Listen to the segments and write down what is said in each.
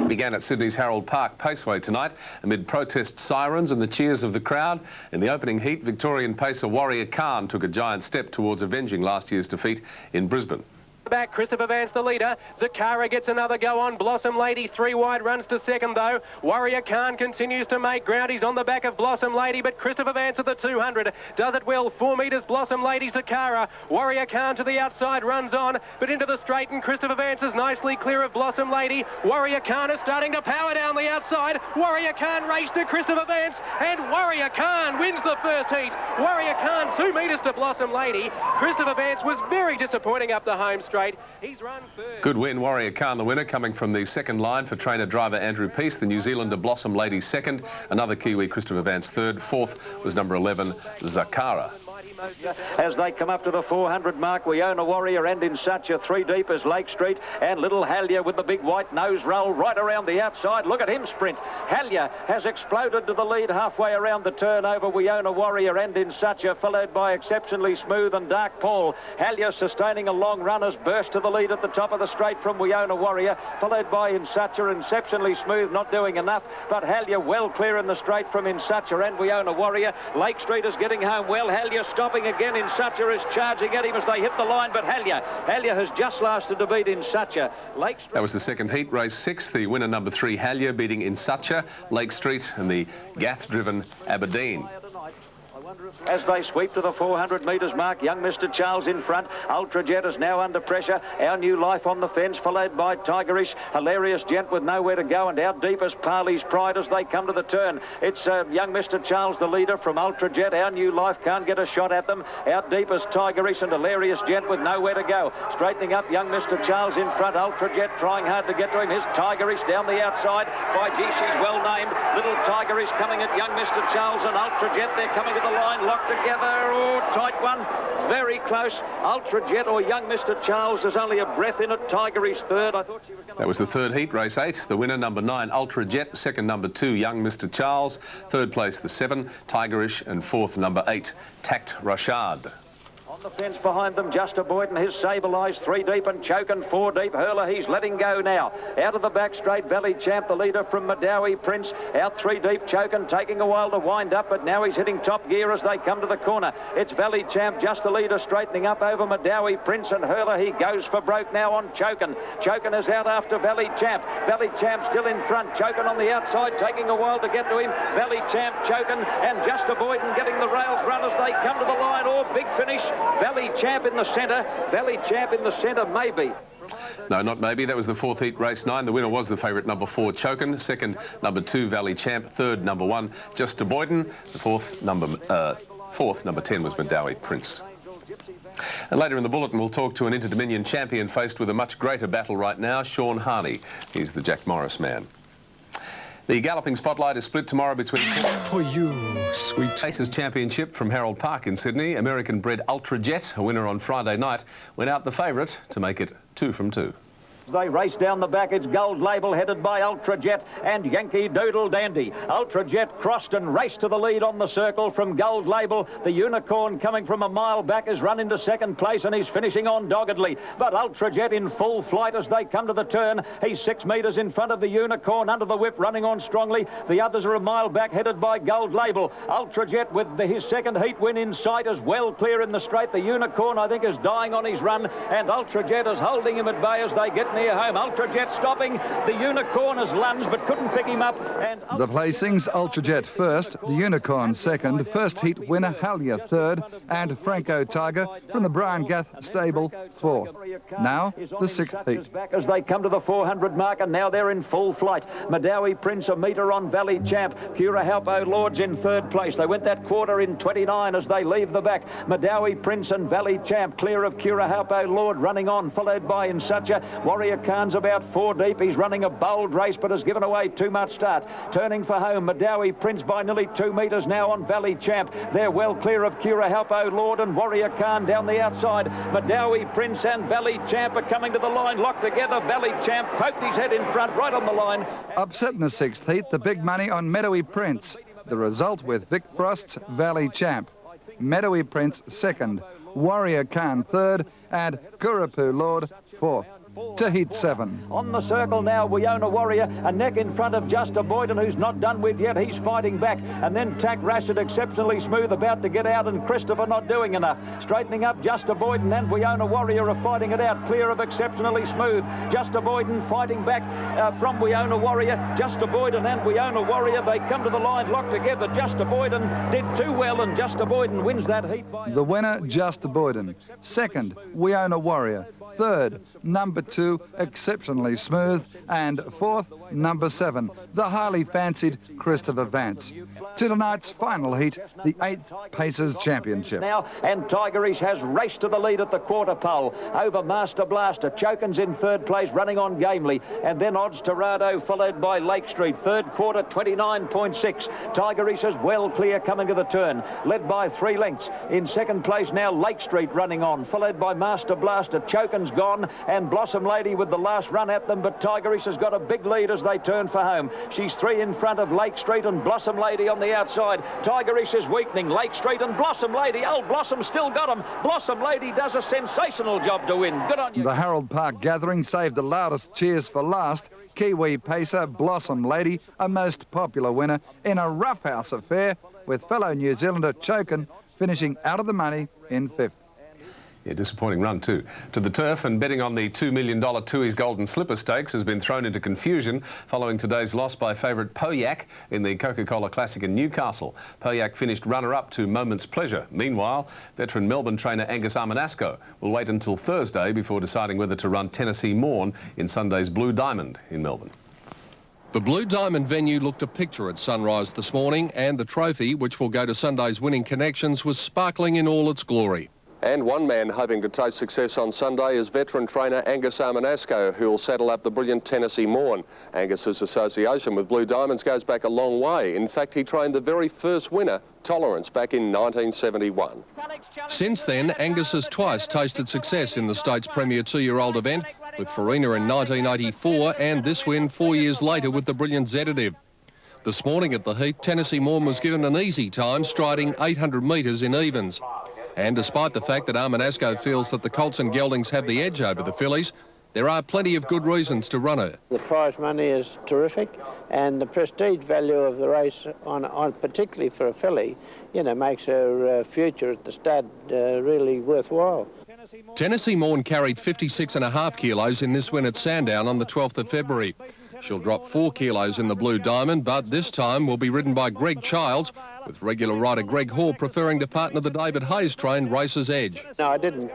Began at Sydney's Harold Park Paceway tonight amid protest sirens and the cheers of the crowd. In the opening heat, Victorian pacer Warrior Khan took a giant step towards avenging last year's defeat in Brisbane. Back, Christopher Vance the leader. Zakara gets another go on. Blossom Lady 3 wide runs to second though. Warrior Khan continues to make ground. He's on the back of Blossom Lady, but Christopher Vance at the 200 does it well. 4 metres Blossom Lady, Zakara. Warrior Khan to the outside runs on, but into the straight, and Christopher Vance is nicely clear of Blossom Lady. Warrior Khan is starting to power down the outside. Warrior Khan raced to Christopher Vance, and Warrior Khan wins the first heat. Warrior Khan 2 metres to Blossom Lady. Christopher Vance was very disappointing up the home straight. He's run third. Good win, Warrior Khan the winner, coming from the second line for trainer-driver Andrew Peace. The New Zealander Blossom Lady second, another Kiwi Christopher Vance third, fourth was number 11 Zakara. As they come up to the 400 mark, we own a Warrior and in such a 3 deep as Lake Street, and Little Halia with the big white nose roll right around the outside. Look at him sprint. Halia has exploded to the lead halfway around the turn over We Own a Warrior and in such a, followed by Exceptionally Smooth and Dark Paul. Halia sustaining a long run has burst to the lead at the top of the straight from We Own a Warrior, followed by In Such a, Exceptionally Smooth not doing enough, but Halia well clear in the straight from In Such a and We Own a Warrior. Lake Street is getting home well. Halia stopping again. In Such a is charging at him as they hit the line, but Halia has just lasted to beat In Such a. Lake Street. That was the second heat, race 6. The winner number 3 Halia beating In Such a, Lake Street and the Gath-driven Aberdeen. As they sweep to the 400 metres mark, young Mr. Charles in front. Ultra Jet is now under pressure. Our New Life on the fence, followed by Tigerish. Hilarious Gent with nowhere to go, and Out Deepest Parley's Pride as they come to the turn. It's young Mr. Charles, the leader from Ultra Jet. Our New Life can't get a shot at them. Out Deepest Tigerish and Hilarious Gent with nowhere to go. Straightening up, young Mr. Charles in front. Ultra Jet trying hard to get to him. Here's Tigerish down the outside. By G, she's well named. Little Tigerish coming at young Mr. Charles and Ultra Jet. They're coming to the line, locked together. Oh, tight one. Very close. Ultra Jet or young Mr. Charles is only a breath in it. Tigerish third. I thought she was going to... That was the third heat, race 8. The winner number 9 Ultra Jet, second number 2 young Mr. Charles, third place the 7 Tigerish, and fourth number 8 Tact Rashad. The fence behind them, Just a Boyden, his Sable Eyes 3 deep and Chokin 4 deep. Hurler, he's letting go now. Out of the back straight, Valley Champ, the leader from Madawi Prince. Out 3 deep, Chokin taking a while to wind up, but now he's hitting top gear as they come to the corner. It's Valley Champ, just the leader, straightening up over Madawi Prince, and Hurler, he goes for broke now on Chokin. Chokin is out after Valley Champ. Valley Champ still in front. Chokin on the outside, taking a while to get to him. Valley Champ, Chokin, and Just a Boyden getting the rails run as they come to the line. Oh, big finish. Valley Champ in the centre. Valley Champ in the centre, maybe. No, not maybe. That was the fourth heat, race 9. The winner was the favourite number 4 Chokin, second number 2 Valley Champ, third number 1 Just a Boyden, the fourth number 10 was Madawi Prince. And later in the bulletin, we'll talk to an Interdominion champion faced with a much greater battle right now, Sean Harney. He's the Jack Morris man. The galloping spotlight is split tomorrow between... For you, sweet... Pacers Championship from Harold Park in Sydney. American-bred Ultra Jet, a winner on Friday night, went out the favourite to make it 2 from 2. They race down the back. It's Gold Label headed by Ultra Jet and Yankee Doodle Dandy. Ultra Jet crossed and raced to the lead on the circle from Gold Label. The Unicorn coming from a mile back has run into second place and he's finishing on doggedly. But Ultra Jet in full flight as they come to the turn. He's 6 metres in front of the Unicorn under the whip, running on strongly. The others are a mile back headed by Gold Label. Ultra Jet with his second heat win in sight is well clear in the straight. The Unicorn, I think, is dying on his run, and Ultra Jet is holding him at bay as they get near home. Ultra Jet stopping. The Unicorn has lunged but couldn't pick him up. And the placings: Ultra Jet first, the Unicorn second, first heat winner Halia third, and Franco Tiger from the Brian Gath stable fourth. Now the 6th heat. Back as they come to the 400 mark, and now they're in full flight. Madawi Prince a metre on Valley Champ. Curahalpo Lords in third place. They went that quarter in 29 as they leave the back. Madawi Prince and Valley Champ clear of Curahalpo Lord, running on, followed by In Such a. Warrior Khan's about 4 deep. He's running a bold race but has given away too much start. Turning for home, Madawi Prince by nearly 2 metres now on Valley Champ. They're well clear of Curahalpo Lord and Warrior Khan down the outside. Madawi Prince and Valley Champ are coming to the line, locked together. Valley Champ poked his head in front, right on the line. Upset in the 6th heat, the big money on Meadowy Prince. The result with Vic Frost's Valley Champ. Meadowy Prince second, Warrior Khan third, and Gurapu Lord fourth. to Heat 7. On the circle now, We Own a Warrior, a neck in front of Just a Boyden, who's not done with yet. He's fighting back. And then Tack Rashid, exceptionally smooth, about to get out, and Christopher not doing enough. Straightening up, Just a Boyden and We Own a Warrior are fighting it out, clear of exceptionally smooth. Just a Boyden fighting back from We Own a Warrior. Just a Boyden and We Own a Warrior, they come to the line locked together. Just a Boyden did too well, and Just a Boyden wins that heat by... The winner, Just a Boyden. Second, We Own a Warrior. Third, number 2, Exceptionally Smooth. And fourth, number 7, the highly fancied Christopher Vance. To tonight's final heat, the 8th Pacers Championship. Now, and Tigerish has raced to the lead at the quarter pole over Master Blaster. Chokin's in third place, running on gamely. And then Odds Torado, followed by Lake Street. Third quarter, 29.6. Tigerish is well clear coming to the turn, led by 3 lengths. In second place now, Lake Street running on, followed by Master Blaster. Chokin's gone, and Blossom Lady with the last run at them, but Tigerish has got a big lead as they turn for home. She's 3 in front of Lake Street and Blossom Lady on the outside. Tigerish is weakening. Lake Street and Blossom Lady. Oh, Blossom still got him. Blossom Lady does a sensational job to win. Good on you. The Harold Park gathering saved the loudest cheers for last. Kiwi pacer Blossom Lady, a most popular winner in a roughhouse affair, with fellow New Zealander Chokin finishing out of the money in 5th. Yeah, disappointing run too. To the turf, and betting on the $2 million Tui's Golden Slipper Stakes has been thrown into confusion following today's loss by favourite Poyak in the Coca-Cola Classic in Newcastle. Poyak finished runner-up to Moment's Pleasure. Meanwhile, veteran Melbourne trainer Angus Armanasco will wait until Thursday before deciding whether to run Tennessee Morn in Sunday's Blue Diamond in Melbourne. The Blue Diamond venue looked a picture at sunrise this morning, and the trophy, which will go to Sunday's Winning Connections, was sparkling in all its glory. And one man hoping to taste success on Sunday is veteran trainer Angus Armanasco, who will saddle up the brilliant Tennessee Morn. Angus's association with Blue Diamonds goes back a long way. In fact, he trained the very first winner, Tolerance, back in 1971. Since then, Angus has twice tasted success in the state's premier 2-year-old event, with Farina in 1984 and this win 4 years later with the brilliant Zetative. This morning at the heat, Tennessee Morn was given an easy time, striding 800 metres in evens. And despite the fact that Armanasco feels that the Colts and Geldings have the edge over the fillies, there are plenty of good reasons to run her. The prize money is terrific, and the prestige value of the race, on particularly for a filly, you know, makes her future at the stud really worthwhile. Tennessee Morn carried 56.5 kilos in this win at Sandown on the 12th of February. She'll drop 4 kilos in the Blue Diamond, but this time will be ridden by Greg Childs, with regular rider Greg Hall preferring to partner the David Hayes-trained Racer's Edge. No, I didn't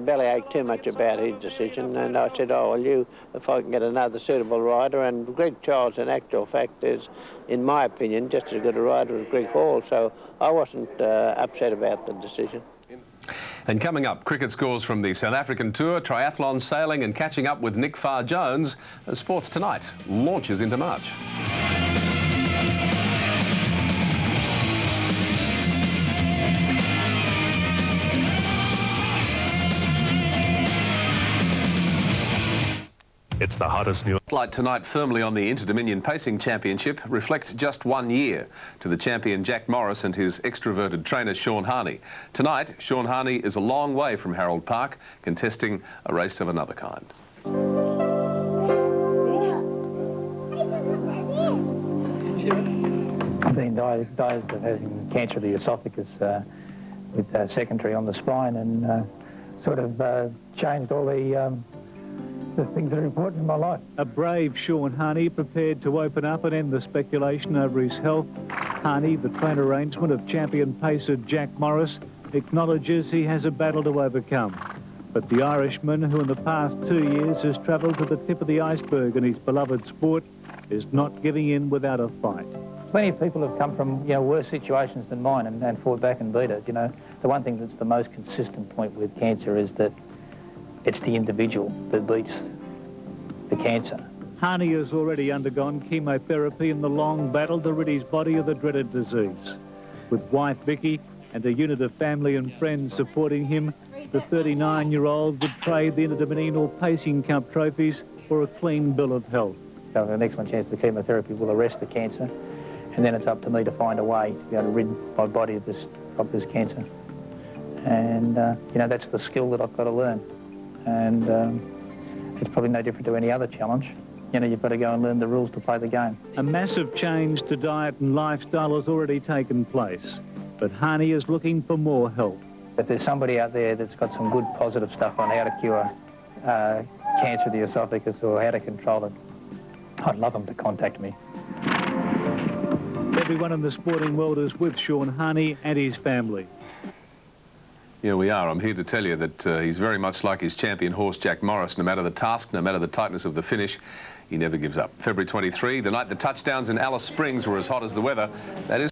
bellyache too much about his decision, and I said, oh, well, if I can get another suitable rider, and Greg Childs, in actual fact, is, in my opinion, just as good a rider as Greg Hall, so I wasn't upset about the decision. And coming up, cricket scores from the South African Tour, triathlon, sailing and catching up with Nick Farr-Jones. Sports Tonight launches into March. It's the hottest new... Spotlight tonight firmly on the Interdominion Pacing Championship reflect just 1 year to the champion Jack Morris and his extroverted trainer Sean Harney. Tonight, Sean Harney is a long way from Harold Park, contesting a race of another kind. I've been diagnosed of having cancer of the esophagus with secondary on the spine, and sort of changed all the things that are important in my life. A brave Sean Harney prepared to open up and end the speculation over his health. Harney, the train arrangement of champion pacer Jack Morris, acknowledges he has a battle to overcome. But the Irishman, who in the past 2 years has travelled to the tip of the iceberg in his beloved sport, is not giving in without a fight. Plenty of people have come from, you know, worse situations than mine and fought back and beat it. You know, the one thing that's the most consistent point with cancer is that it's the individual that beats the cancer. Harney has already undergone chemotherapy in the long battle to rid his body of the dreaded disease. With wife Vicky and a unit of family and friends supporting him, the 39-year-old would trade the Interdominion or Pacing Cup trophies for a clean bill of health. So the next one chance the chemotherapy will arrest the cancer, and then it's up to me to find a way to be able to rid my body of this cancer. And, you know, that's the skill that I've got to learn. And it's probably no different to any other challenge. You know, you've got to go and learn the rules to play the game. A massive change to diet and lifestyle has already taken place, but Hani is looking for more help. If there's somebody out there that's got some good positive stuff on how to cure cancer of the esophagus or how to control it, I'd love them to contact me. Everyone in the sporting world is with Sean Hani and his family. Yeah, we are. I'm here to tell you that he's very much like his champion horse, Jack Morris. No matter the task, no matter the tightness of the finish, he never gives up. February 23, the night the touchdowns in Alice Springs were as hot as the weather, that is...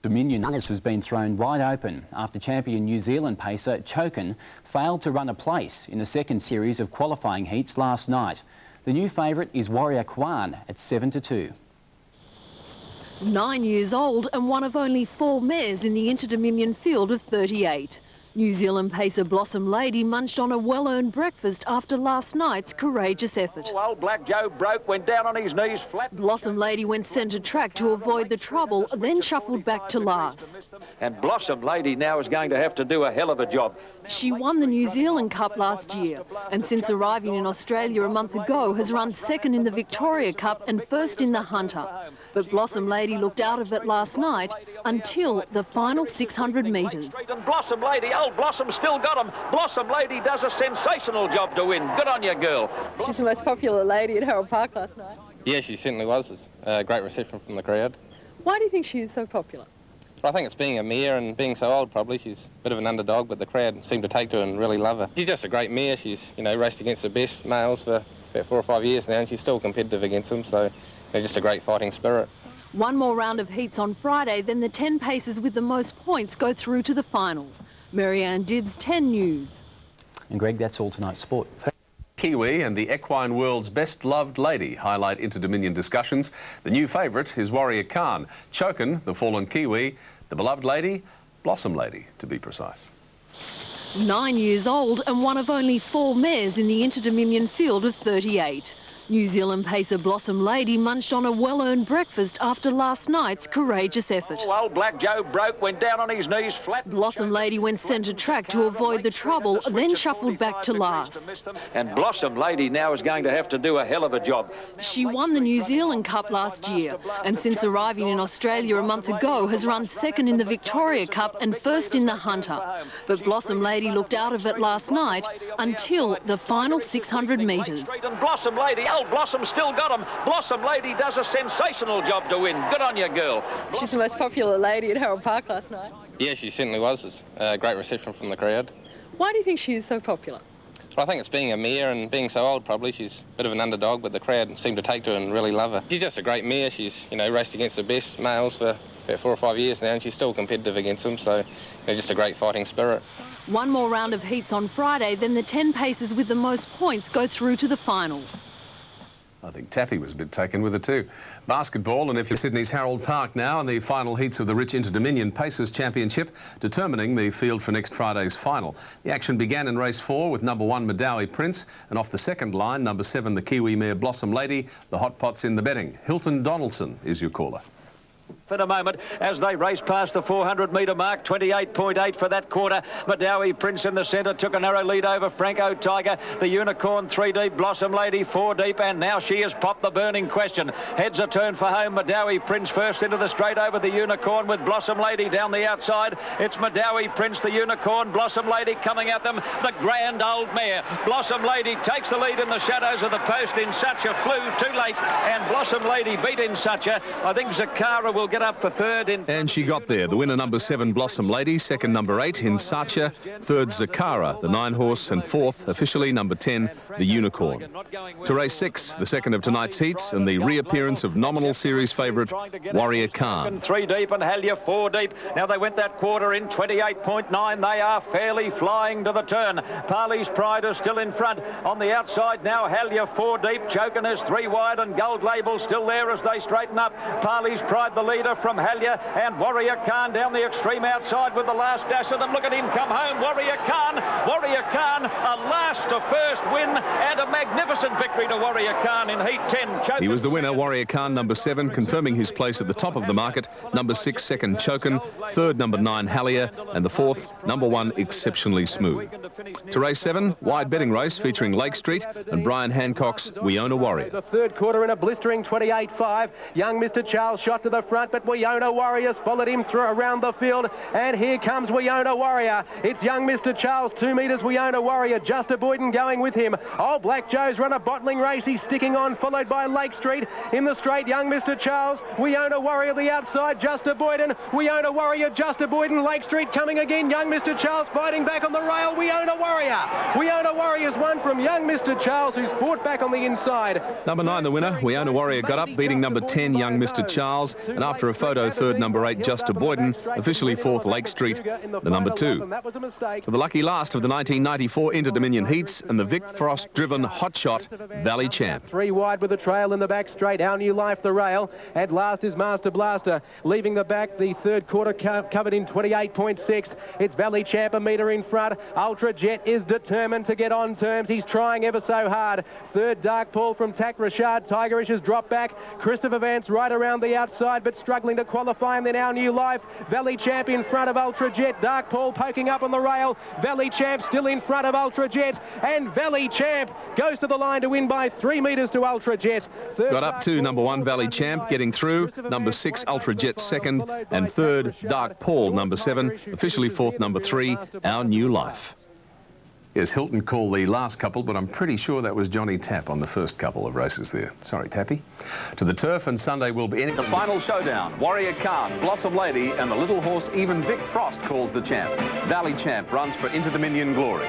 Dominion has been thrown wide open after champion New Zealand pacer Chokin failed to run a place in the second series of qualifying heats last night. The new favourite is Warrior Kwan at 7-2. 9 years old and one of only 4 mares in the Interdominion field of 38. New Zealand pacer Blossom Lady munched on a well-earned breakfast after last night's courageous effort. Old Black Joe broke, went down on his knees flat. Blossom Lady went centre track to avoid the trouble, then shuffled back to last. And Blossom Lady now is going to have to do a hell of a job. She won the New Zealand Cup last year and since arriving in Australia a month ago has run second in the Victoria Cup and first in the Hunter. But Blossom Lady looked out of it last night until the final 600 metres. And Blossom Lady, old Blossom still got him. Blossom Lady does a sensational job to win. Good on you, girl. She's the most popular lady at Harold Park last night. Yeah, she certainly was. It's a great reception from the crowd. Why do you think she is so popular? I think it's being a mare and being so old probably. She's a bit of an underdog, but the crowd seem to take to her and really love her. She's just a great mare. She's, you know, raced against the best males for about 4 or 5 years now and she's still competitive against them, so they're just a great fighting spirit. One more round of heats on Friday, then the 10 pacers with the most points go through to the final. Marianne Dibbs, 10 News. And Greg, that's all tonight's sport. Kiwi and the equine world's best-loved lady highlight Interdominion discussions. The new favourite is Warrior Khan. Chokin, the fallen Kiwi, the beloved lady, Blossom Lady, to be precise. 9 years old and one of only 4 mares in the Interdominion field of 38. New Zealand pacer Blossom Lady munched on a well-earned breakfast after last night's courageous effort. Oh, old Black Joe broke, went down on his knees flat. Blossom Lady went centre track to avoid the trouble, then shuffled back to last. And Blossom Lady now is going to have to do a hell of a job. She won the New Zealand Cup last year and since arriving in Australia a month ago has run second in the Victoria Cup and first in the Hunter. But Blossom Lady looked out of it last night until the final 600 metres. And Blossom Lady, old Blossom still got him. Blossom Lady does a sensational job to win. Good on you, girl. She's the most popular lady at Harold Park last night. Yeah, she certainly was. It's a great reception from the crowd. Why do you think she is so popular? I think it's being a mare and being so old probably. She's a bit of an underdog, but the crowd seem to take to her and really love her. She's just a great mare. She's, you know, raced against the best males for about 4 or 5 years now and she's still competitive against them, so, you know, just a great fighting spirit. One more round of heats on Friday, then the 10 pacers with the most points go through to the final. I think Tappy was a bit taken with it too. Basketball, and if you're Sydney's Harold Park now in the final heats of the Rich Interdominion Pacers Championship, determining the field for next Friday's final. The action began in race 4 with number 1 Madawi Prince, and off the second line, number 7 the Kiwi mare Blossom Lady. The hot pots in the betting. Hilton Donaldson is your caller. For the moment, as they race past the 400-metre mark, 28.8 for that quarter. Madawi Prince in the centre took a narrow lead over Franco Tiger. The Unicorn 3 deep, Blossom Lady 4 deep, and now she has popped the burning question. Heads a turn for home. Madawi Prince first into the straight over the Unicorn with Blossom Lady down the outside. It's Madawi Prince, the Unicorn, Blossom Lady coming at them. The grand old mare. Blossom Lady takes the lead in the shadows of the post. In Sucha flew too late, and Blossom Lady beat In Sucha. I think Zakara will get up for third. And she got there. The winner, number 7 Blossom Lady, second number 8 In Sucha, third Zakara, the 9-horse, and fourth officially number 10 the Unicorn. To race 6, the second of tonight's heats, and the reappearance of nominal series favourite Warrior Khan. 3 deep and Halia 4 deep. Now they went that quarter in 28.9. They are fairly flying to the turn. Parley's Pride is still in front. On the outside now Halia 4 deep. Chokin is 3 wide and Gold Label still there as they straighten up. Parley's Pride the leader. leader from Halia, and Warrior Khan down the extreme outside with the last dash of them. Look at him come home, Warrior Khan. Warrior Khan, a last to first win and a magnificent victory to Warrior Khan in Heat 10. He was the winner, Warrior Khan, number 7, confirming his place at the top of the market. Number 6, second, Chokin. Third, number 9, Halia. And the fourth, number 1, Exceptionally Smooth. To race 7, wide betting race featuring Lake Street and Brian Hancock's We Own a Warrior. The third quarter in a blistering 28.5. Young Mr. Charles shot to the front, but We Own a Warrior's followed him through around the field. And here comes We Own a Warrior. It's young Mr. Charles, 2 metres, We Own a Warrior. Just a Boyden going with him. Oh, Black Joe's run a bottling race. He's sticking on, followed by Lake Street. In the straight, young Mr. Charles. We Own a Warrior the outside. Just a Boyden. We Own a Warrior. Just a Boyden. Lake Street coming again. Young Mr. Charles fighting back on the rail. We Own a Warrior. We Own a Warrior's one from young Mr. Charles, who's fought back on the inside. Number 9, the winner. We Own a Warrior got up, beating number 10, young Mr. Charles. And after a photo, third, number 8, Just a Boyden. Officially fourth, Lake Street, the number 2. To the lucky last of the 1994 Interdominion heats and the Vic Frost-driven hotshot Valley Champ. 3 wide with a trail in the back straight. Our New Life, the rail. At last is Master Blaster. Leaving the back, the third quarter covered in 28.6. It's Valley Champ a metre in front. Ultra Jet is determined to get on terms. He's trying ever so hard. Third, Dark Paul from Tack Rashad. Tigerish has dropped back. Christopher Vance right around the outside, but struggling to qualify. And then Our New Life. Valley Champ in front of Ultra Jet. Dark Paul poking up on the rail. Valley Champ still in front of Ultra Jet. And Valley Champ goes to the line to win by 3 metres to Ultra Jet. Third, got up to number 1, Valley Champ, getting through. Number 6, Ultra Jet second. And third, Dark Paul, number 7. Officially fourth, number 3, Our New Life. Yes, Hilton called the last couple, but I'm pretty sure that was Johnny Tapp on the first couple of races there. Sorry, Tappy. To the turf, and Sunday will be in the final showdown. Warrior Khan, Blossom Lady, and the little horse even Vic Frost calls the champ. Valley Champ runs for Interdominion glory.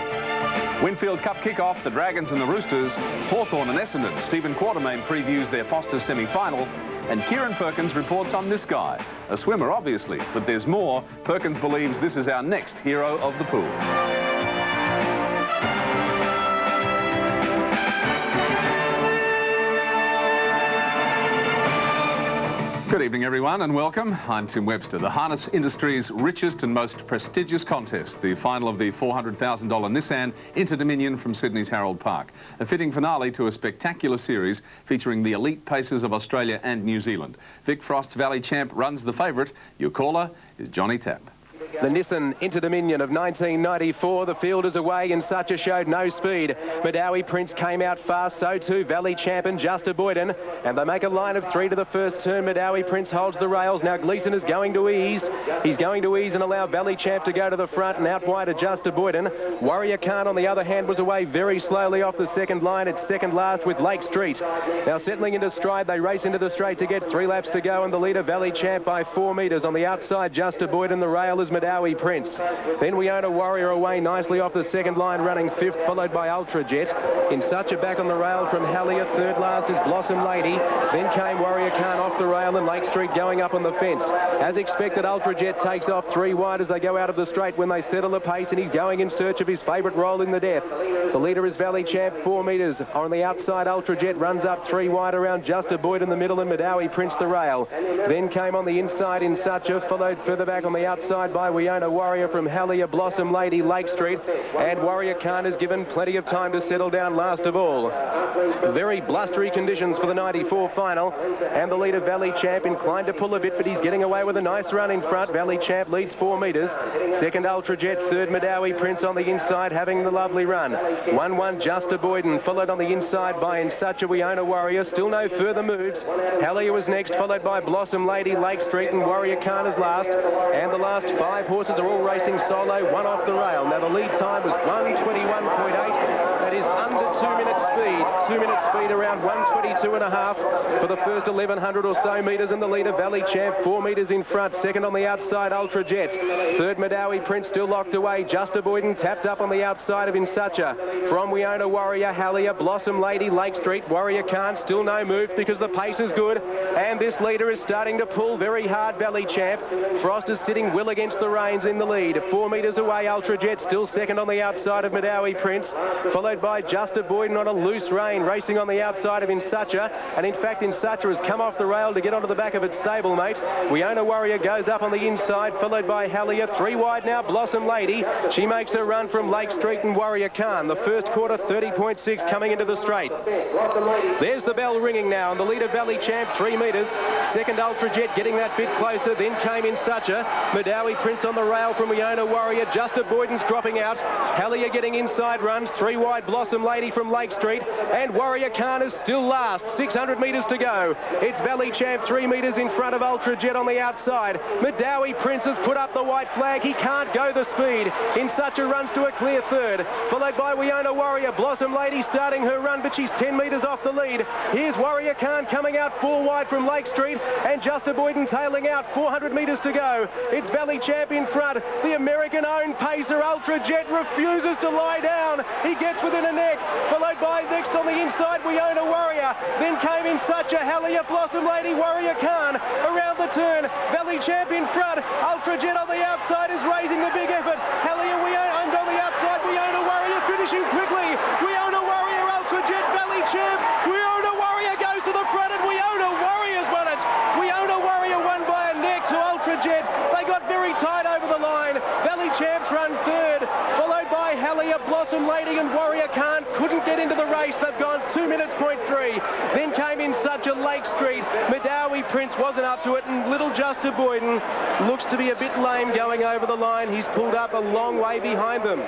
Winfield Cup kickoff, the Dragons and the Roosters, Hawthorn and Essendon. Stephen Quatermain previews their Foster's semi-final, and Kieran Perkins reports on this guy. A swimmer, obviously, but there's more. Perkins believes this is our next hero of the pool. Good evening, everyone, and welcome. I'm Tim Webster. The harness industry's richest and most prestigious contest, the final of the $400,000 Nissan Interdominion from Sydney's Harold Park. A fitting finale to a spectacular series featuring the elite pacers of Australia and New Zealand. Vic Frost's Valley Champ runs the favourite. Your caller is Johnny Tapp. The Nissan Interdominion of 1994. The field is away and Such a showed no speed. Madawi Prince came out fast, so too Valley Champ and Just a Boyden. And they make a line of 3 to the first turn. Madawi Prince holds the rails. Now Gleeson is going to ease. He's going to ease and allow Valley Champ to go to the front, and out wide to Just a Boyden. Warrior Khan, on the other hand, was away very slowly off the second line. It's second last with Lake Street. Now settling into stride, they race into the straight to get 3 laps to go, and the leader Valley Champ by 4 metres. On the outside, Just a Boyden. The rail is Madawi Prince. Then We Own a Warrior away nicely off the second line, running 5th, followed by Ultra Jet. In Such a back on the rail from Halia. Third last is Blossom Lady. Then came Warrior Khan off the rail, and Lake Street going up on the fence. As expected, Ultra Jet takes off 3 wide as they go out of the straight when they settle the pace, and he's going in search of his favourite role in the death. The leader is Valley Champ, 4 metres. On the outside, Ultra Jet runs up 3 wide around Just a Boyd in the middle, and Madawi Prince the rail. Then came on the inside in Such a, followed further back on the outside by We Own a Warrior from Halia, Blossom Lady, Lake Street, and Warrior Khan is given plenty of time to settle down last of all. Very blustery conditions for the 94 final, and the leader Valley Champ inclined to pull a bit, but he's getting away with a nice run in front. Valley Champ leads 4 metres. Second Ultra Jet, third Madawi Prince on the inside having the lovely run. 1-1 Just a Boyden, followed on the inside by In Such a We Own a Warrior. Still no further moves. Halia was next, followed by Blossom Lady, Lake Street, and Warrior Khan is last. And the last 5 horses are all racing solo, 1 off the rail. Now the lead time was 1:21.8. That is under 2 minutes speed. 2 minutes speed around 1:22.5 for the first 1,100 or so metres, and the leader Valley Champ 4 metres in front. Second on the outside, Ultra Jet. Third Madawi Prince still locked away. Just a Boyden tapped up on the outside of In Such a. From We Own a Warrior, Halia, Blossom Lady, Lake Street. Warrior Khan still no move because the pace is good, and this leader is starting to pull very hard. Valley Champ. Frost is sitting well against the reins in the lead. 4 metres away, Ultra Jet still second on the outside of Madawi Prince, followed followed by Just a Boyden on a loose rein, racing on the outside of Insucha. And in fact, Insucha has come off the rail to get onto the back of its stablemate. Wiona Warrior goes up on the inside, followed by Hallier. 3 wide now, Blossom Lady. She makes a run from Lake Street and Warrior Khan. The first quarter, 30.6 coming into the straight. There's the bell ringing now, and the leader, Valley Champ, 3 metres. Second, Ultra Jet getting that bit closer. Then came Insucha. Madawi Prince on the rail from Wiona Warrior. Just a Boyden's dropping out. Hallier getting inside runs. 3 wide, Blossom Lady from Lake Street. And Warrior Khan is still last. 600 metres to go. It's Valley Champ 3 metres in front of Ultra Jet on the outside. Madawi Prince has put up the white flag. He can't go the speed. Insucha runs to a clear third, followed by Wiona Warrior. Blossom Lady starting her run, but she's 10 metres off the lead. Here's Warrior Khan coming out 4 wide from Lake Street, and Just a Boyden tailing out. 400 metres to go. It's Valley Champ in front. The American-owned pacer Ultra Jet refuses to lie down. He gets within a neck, followed by next on the inside Wiona Warrior. Then came Insucha, Hallier, Blossom Lady, Warrior Khan around the turn. Valley Champ in front. Ultra Jet on the outside is raising the big effort. Hallier, Wiona, and on the outside Wiona Warrior finishing quickly. Wiona Warrior, Ultra Jet, Valley Champ. Wiona Warrior goes to the front, and Wiona Warrior's won it. Wiona Warrior won by a neck to Ultra Jet. They got very tight over the line. Valley Champs run third, followed by Hallier, Blossom Lady, and Warrior Khan couldn't get into the race. They've gone 2 minutes, .3. Then came Insucha, Lake Street. Madawi Prince wasn't up to it, and little Just a Boyden looks to be a bit lame going over the line. He's pulled up a long way behind them.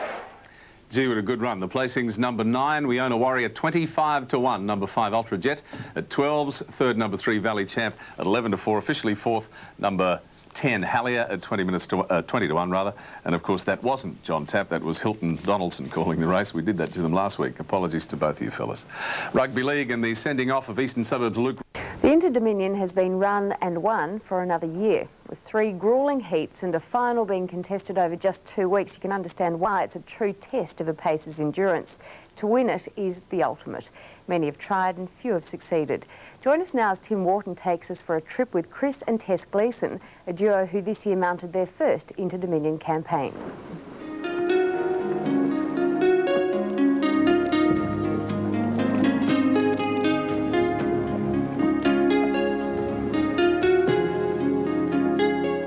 Gee, what a good run. The placings: number 9, Wiona Warrior, 25 to 1. Number 5, Ultra Jet at 12s. Third, number 3, Valley Champ at 11 to 4. Officially fourth, number 10, Hallier at 20 to 1 rather. And of course that wasn't John Tapp, that was Hilton Donaldson calling the race. We did that to them last week. Apologies to both of you fellas. Rugby League and the sending off of Eastern Suburbs Luke. The Interdominion has been run and won for another year, with 3 gruelling heats and a final being contested over just 2 weeks. You can understand why it's a true test of a pacer's endurance. To win it is the ultimate. Many have tried and few have succeeded. Join us now as Tim Wharton takes us for a trip with Chris and Tess Gleeson, a duo who this year mounted their first Interdominion campaign.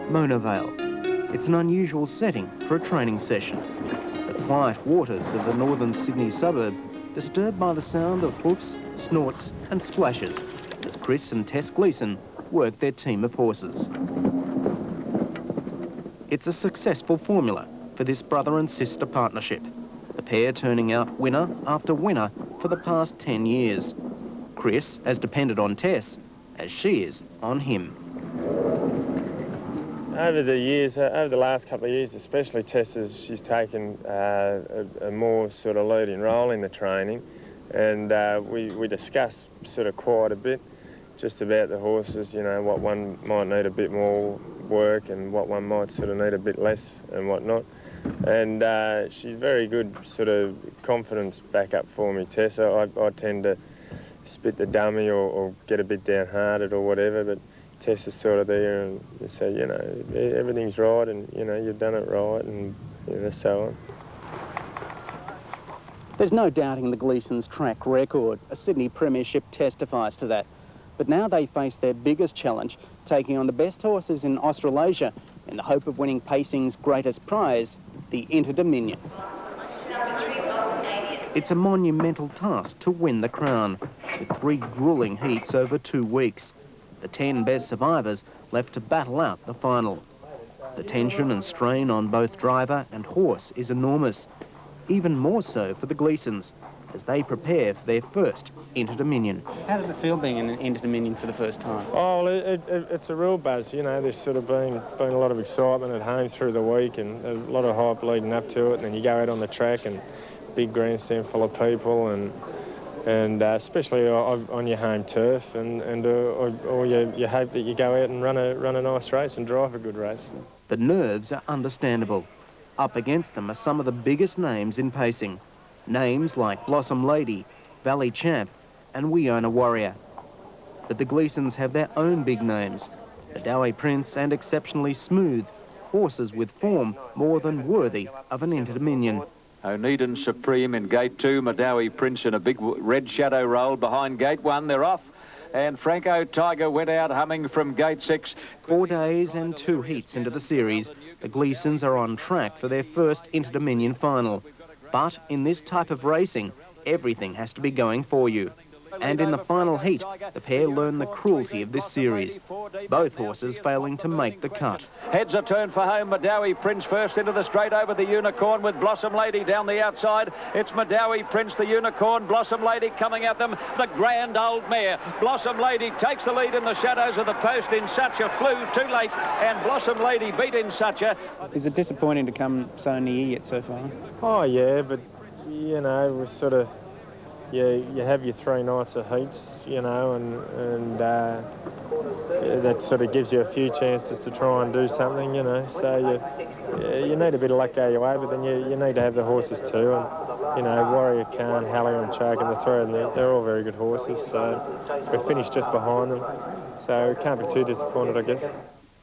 Mona Vale. It's an unusual setting for a training session. The quiet waters of the northern Sydney suburb disturbed by the sound of hoofs, snorts and splashes as Chris and Tess Gleeson work their team of horses. It's a successful formula for this brother and sister partnership, the pair turning out winner after winner for the past 10 years. Chris has depended on Tess as she is on him. Over the years, over the last couple of years especially, she's taken a more sort of leading role in the training, and we discuss sort of quite a bit just about the horses, you know, what one might need a bit more work and what one might sort of need a bit less and whatnot. And she's very good sort of confidence backup for me, Tess. I tend to spit the dummy or get a bit downhearted or whatever, but Tess is sort of there and say, you know, everything's right and, you know, you've done it right and, you know, so on. There's no doubting the Gleesons' track record. A Sydney Premiership testifies to that. But now they face their biggest challenge, taking on the best horses in Australasia in the hope of winning pacing's greatest prize, the Interdominion. It's a monumental task to win the crown, with 3 gruelling heats over 2 weeks. The 10 best survivors left to battle out the final. The tension and strain on both driver and horse is enormous, even more so for the Gleesons, as they prepare for their first Interdominion. How does it feel being in an Interdominion for the first time? Oh, well, it's a real buzz, you know. There's sort of been a lot of excitement at home through the week and a lot of hype leading up to it, and then you go out on the track and big grandstand full of people and especially on your home turf, or you hope that you go out and run a nice race and drive a good race. The nerves are understandable. Up against them are some of the biggest names in pacing. Names like Blossom Lady, Valley Champ and Wiona Warrior. But the Gleesons have their own big names. Madawi Prince and exceptionally smooth. Horses with form more than worthy of an Interdominion. Oneiden Supreme in gate 2. Madawi Prince in a big red shadow roll behind gate 1. They're off. And Franco Tiger went out humming from gate 6. 4 days and 2 heats into the series, the Gleesons are on track for their first Interdominion final. But in this type of racing, everything has to be going for you. And in the final heat, the pair learn the cruelty of this series. Both horses failing to make the cut. Heads a turn for home. Madawi Prince first into the straight over the Unicorn with Blossom Lady down the outside. It's Madawi Prince, the Unicorn, Blossom Lady coming at them. The grand old mare. Blossom Lady takes the lead in the shadows of the post. In such a flew too late, and Blossom Lady beat In such a. Is it disappointing to come so near yet so far? Oh, yeah, but, you know, we're sort of... You have your 3 nights of heats, you know, and that sort of gives you a few chances to try and do something, you know. So you need a bit of luck go your way, but then you need to have the horses too. And, you know, Warrior Khan, Hallier and Chokin, the 3 of them, they're all very good horses. So we finished just behind them. So can't be too disappointed, I guess.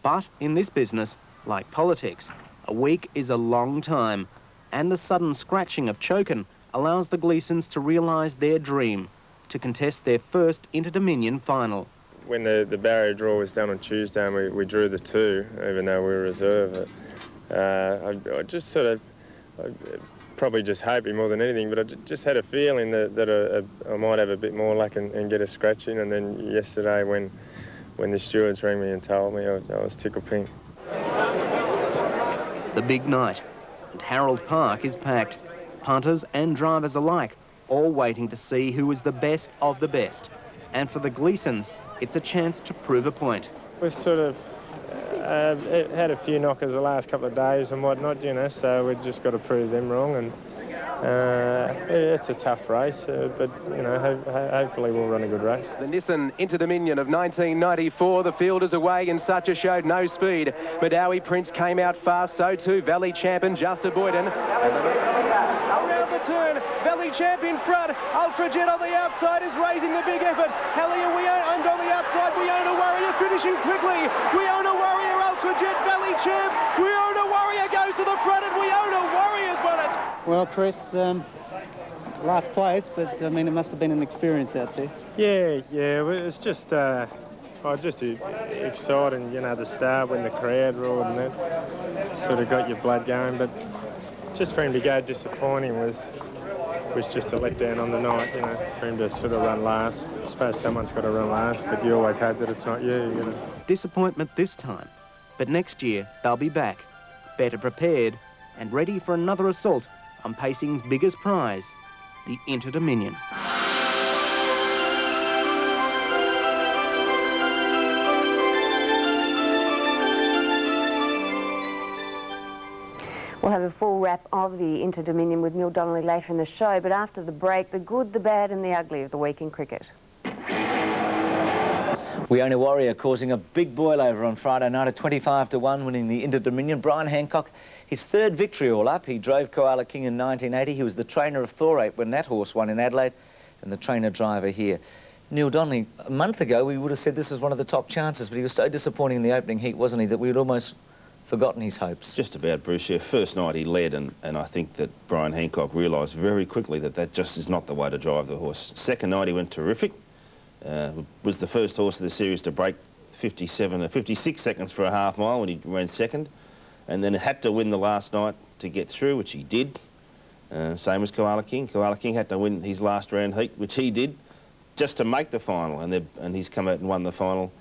But in this business, like politics, a week is a long time. And the sudden scratching of Chokin allows the Gleesons to realise their dream, to contest their first Interdominion final. When the barrier draw was done on Tuesday and we drew the 2, even though we were reserve, I just sort of, probably just hoping more than anything, but I just had a feeling that I might have a bit more luck and get a scratch in. And then yesterday when the stewards rang me and told me, I was tickled pink. The big night, and Harold Park is packed. Punters and drivers alike, all waiting to see who is the best of the best. And for the Gleesons, it's a chance to prove a point. We've sort of had a few knockers the last couple of days and whatnot, you know, so we've just got to prove them wrong. And it's a tough race, but, you know, hopefully we'll run a good race. The Nissan Interdominion of 1994, the fielders away in such a showed no speed. Madawi Prince came out fast, so too Valley Champion, Just Boyden. Around the turn, Valley Champ in front, Ultra Jet on the outside is raising the big effort. Hallier, and on the outside, We Own a Warrior finishing quickly. We Own a Warrior, Ultra Jet, Valley Champ. We Own a Warrior goes to the front and We Own a Warrior's won it. Well, Chris, last place, but I mean, it must have been an experience out there. Yeah, it's just, just exciting, you know, the start when the crowd roared and that sort of got your blood going, but just for him to go disappointing was just a letdown on the night, you know, for him to sort of run last. I suppose someone's got to run last, but you always hope that it's not you, you know. Disappointment this time, but next year they'll be back, better prepared and ready for another assault on pacing's biggest prize, the Interdominion. We'll have a full wrap of the Interdominion with Neil Donnelly later in the show, but after the break, the good, the bad and the ugly of the week in cricket. We Own a Warrior causing a big boil over on Friday night at 25-1, winning the Interdominion. Brian Hancock, his 3rd victory all up. He drove Koala King in 1980. He was the trainer of Thorate when that horse won in Adelaide, and the trainer-driver here. Neil Donnelly, a month ago we would have said this was one of the top chances, but he was so disappointing in the opening heat, wasn't he, that we had almost forgotten his hopes. Just about, Bruce. Yeah, first night he led, and I think that Brian Hancock realised very quickly that just is not the way to drive the horse. Second night he went terrific. Was the first horse of the series to break 56 seconds for a half mile when he ran second, and then had to win the last night to get through, which he did. Same as Koala King. Koala King had to win his last round heat, which he did, just to make the final, and he's come out and won the final.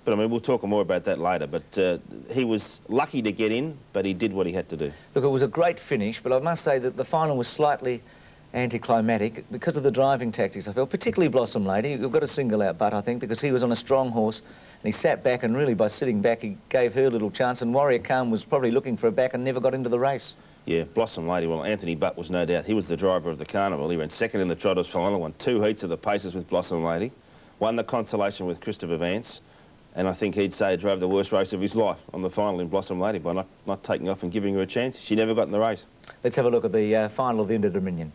But I mean, we'll talk more about that later, but he was lucky to get in, but he did what he had to do. Look, it was a great finish, but I must say that the final was slightly anticlimactic because of the driving tactics, I felt, particularly Blossom Lady. You've got to single out Butt, I think, because he was on a strong horse and he sat back, and really by sitting back he gave her a little chance, and Warrior Khan was probably looking for a back and never got into the race. Yeah, Blossom Lady, well, Anthony Butt was no doubt, he was the driver of the carnival. He ran second in the Trotters final, won 2 heats of the paces with Blossom Lady, won the consolation with Christopher Vance, and I think he'd say he drove the worst race of his life on the final in Blossom Lady by not taking off and giving her a chance. She never got in the race. Let's have a look at the final of the Interdominion.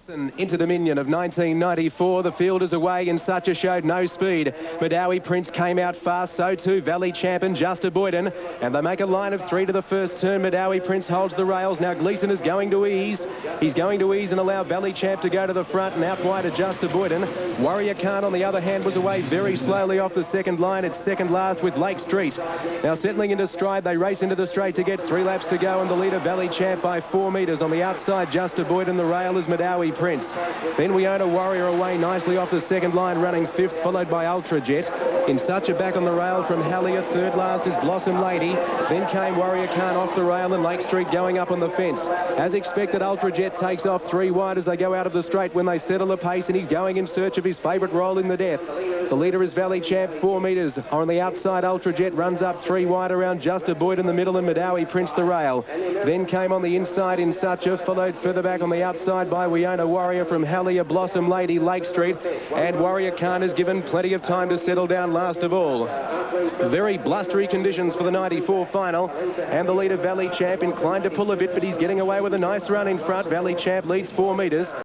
Interdominion of 1994. The field is away in such a showed no speed. Madawi Prince came out fast, so too Valley Champ and Justa Boyden, and they make a line of 3 to the first turn. Madawi Prince holds the rails. Now Gleeson is going to ease. He's going to ease and allow Valley Champ to go to the front, and out wide to Justa Boyden. Warrior Khan, on the other hand, was away very slowly off the second line. It's second last with Lake Street. Now settling into stride, they race into the straight to get 3 laps to go, and the leader Valley Champ by 4 metres. On the outside, Justa Boyden, the rail is Madawi Prince. Then we own a Warrior away nicely off the second line, running 5th, followed by Ultra Jet. In such a back on the rail from Hallier. Third last is Blossom Lady. Then came Warrior Khan off the rail, and Lake Street going up on the fence. As expected, Ultra Jet takes off 3 wide as they go out of the straight when they settle the pace, and he's going in search of his favourite role in the death. The leader is Valley Champ, 4 metres. On the outside, Ultra Jet runs up 3 wide around Justa Boyd in the middle, and Madawi Prince the rail. Then came on the inside in such a, followed further back on the outside by We Own a Warrior from Hallier, Blossom Lady, Lake Street, and Warrior Khan is given plenty of time to settle down last of all. Very blustery conditions for the 94 final, and the leader Valley Champ inclined to pull a bit, but he's getting away with a nice run in front. Valley Champ leads 4 metres.